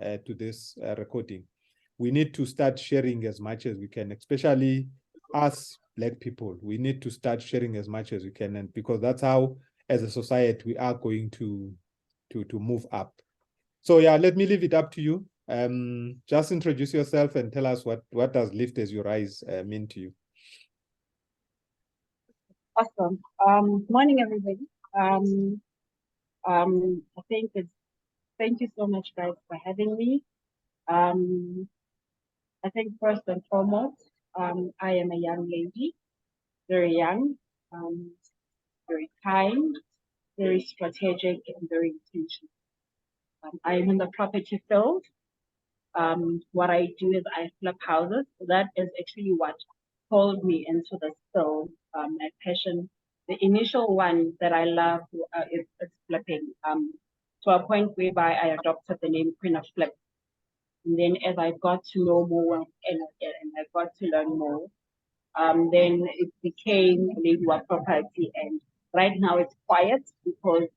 to this recording. We need to start sharing as much as we can, especially us Black people. We need to start sharing as much as we can, and because that's how, as a society, we are going to move up. So yeah, let me leave it up to you. Just introduce yourself and tell us what does lift as you rise mean to you. Awesome. Morning, everybody. I think thank you so much, guys, for having me. I think first and foremost, I am a young lady, very young, very kind, very strategic, and very intentional. I am in the property field. What I do is I flip houses. So that is actually what pulled me into this field. My passion, the initial one that I love is flipping. To a point whereby I adopted the name Queen of Flip. And then as I got to know more and I got to learn more, then it became Lady Wa Property. And right now it's quiet because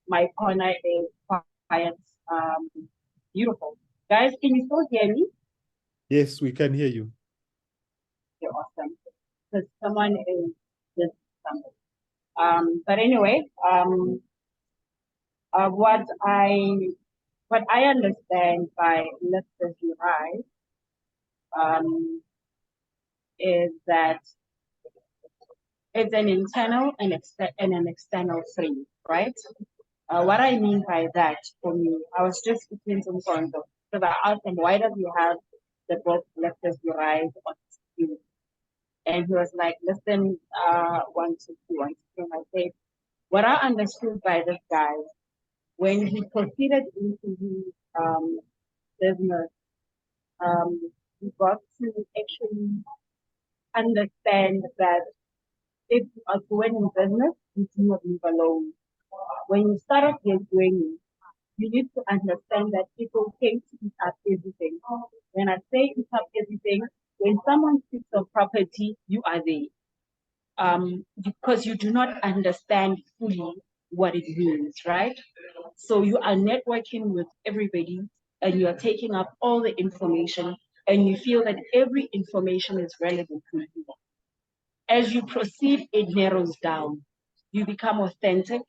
my corner is quiet, beautiful. Guys, can you still hear me? Yes, we can hear you. You're awesome. Because someone is just somebody. But anyway, what I understand by lift as you rise is that it's an internal and an external thing, right? What I mean by that, for me, I was just speaking to Mkonzo, because I asked him, why does you have the book Lift as you rise on you? And he was like, listen, 1, 2, 3, 1, 2, 3. And I said, what I understood by this guy, when he proceeded into his business, he got to actually understand that if you are going in business, you do not live alone. When you start off your journey, you need to understand that people came to eat up everything. When I say eat up everything, when someone speaks of property, you are there. Because you do not understand fully what it means, right? So you are networking with everybody and you are taking up all the information and you feel that every information is relevant to you. As you proceed, it narrows down. You become authentic,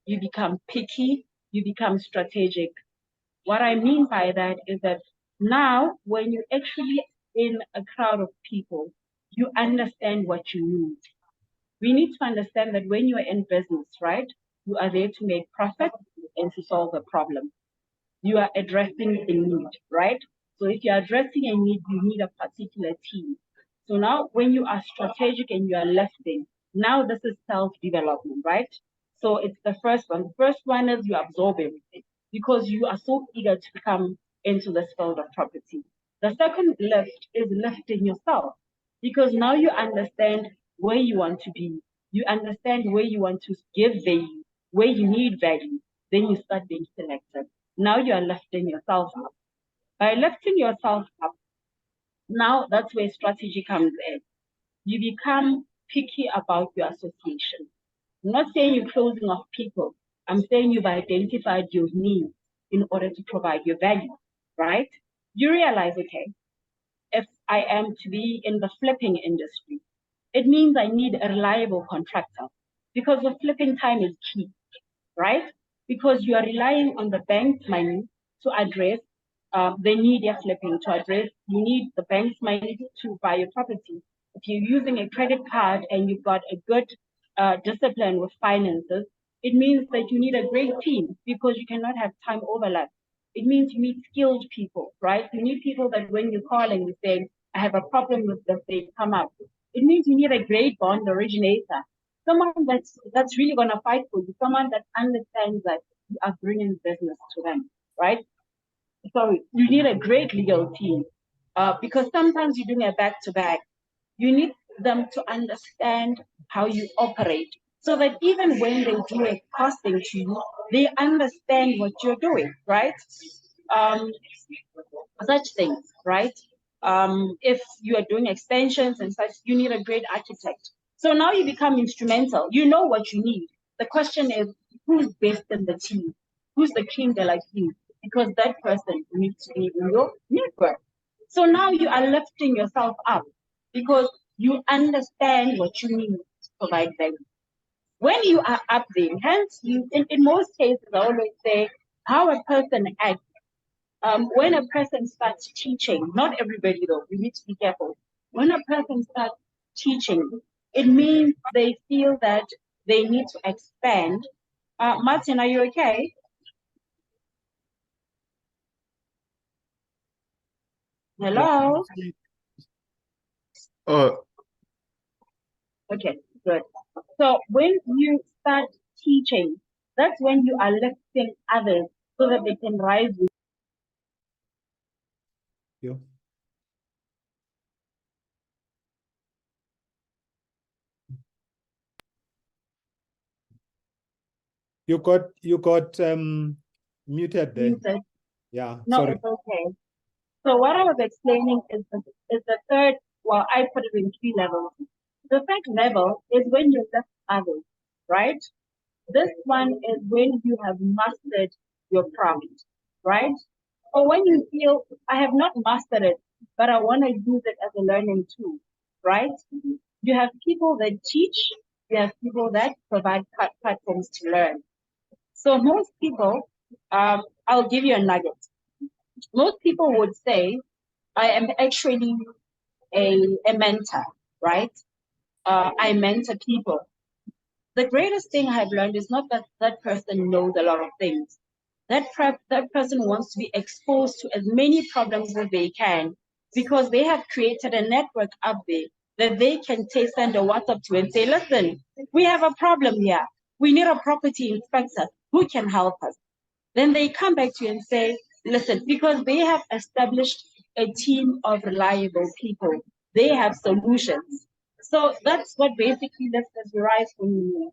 you become picky, you become strategic. What I mean by that is that now, when you're actually in a crowd of people, you understand what you need. We need to understand that when you're in business, right, you are there to make profit and to solve a problem. You are addressing a need, right? So if you're addressing a need, you need a particular team. So now when you are strategic and you are lifting, now this is self-development, right? So it's the first one. The first one is you absorb everything because you are so eager to come into this field of property. The second lift is lifting yourself because now you understand where you want to be. You understand where you want to give value, where you need value. Then you start being selective. Now you are lifting yourself up. By lifting yourself up, now that's where strategy comes in. You become picky about your association. I'm not saying you're closing off people. I'm saying you've identified your needs in order to provide your value, right? You realize, okay, if I am to be in the flipping industry, it means I need a reliable contractor because the flipping time is key, right? Because you are relying on the bank's money to address the need you're flipping, to address, you need the bank's money to buy your property. If you're using a credit card and you've got a good discipline with finances, it means that you need a great team because you cannot have time overlap. It means you need skilled people, right? You need people that when you call and you say, I have a problem with this, they come up. It means you need a great bond originator, someone that's really going to fight for you, someone that understands that you are bringing business to them, right? So you need a great legal team because sometimes you're doing a back-to-back. You need them to understand how you operate so that even when they do a costing to you, they understand what you're doing, right? Such things, right? If you are doing extensions and such, you need a great architect. So now you become instrumental. You know what you need. The question is, who's best in the team? Who's the king de la king? because that person needs to be in your network. So now you are lifting yourself up because you understand what you need to provide value. When you are up there, hence, in most cases, I always say how a person acts. When a person starts teaching, not everybody though, we need to be careful. When a person starts teaching, it means they feel that they need to expand. Martin, are you okay? Hello? Okay, good. So when you start teaching, that's when you are lifting others so that they can rise with you. You got muted there. you. Yeah, No, sorry. it's okay. So what I was explaining is the third, well, I put it in 3 levels. The third level is when you lift others, right? This one is when you have mastered your craft, right? Or when you feel, I have not mastered it, but I want to use it as a learning tool, right? You have people that teach, you have people that provide platforms to learn. So most people, I'll give you a nugget. Most people would say, I am actually a mentor, right? I mentor people. The greatest thing I've learned is not that that person knows a lot of things. That person wants to be exposed to as many problems as they can because they have created a network up there that they can send a WhatsApp to and say, listen, we have a problem here. We need a property inspector. Who can help us? Then they come back to you and say, listen, because they have established a team of reliable people, they have solutions. So that's what basically lets us rise for me.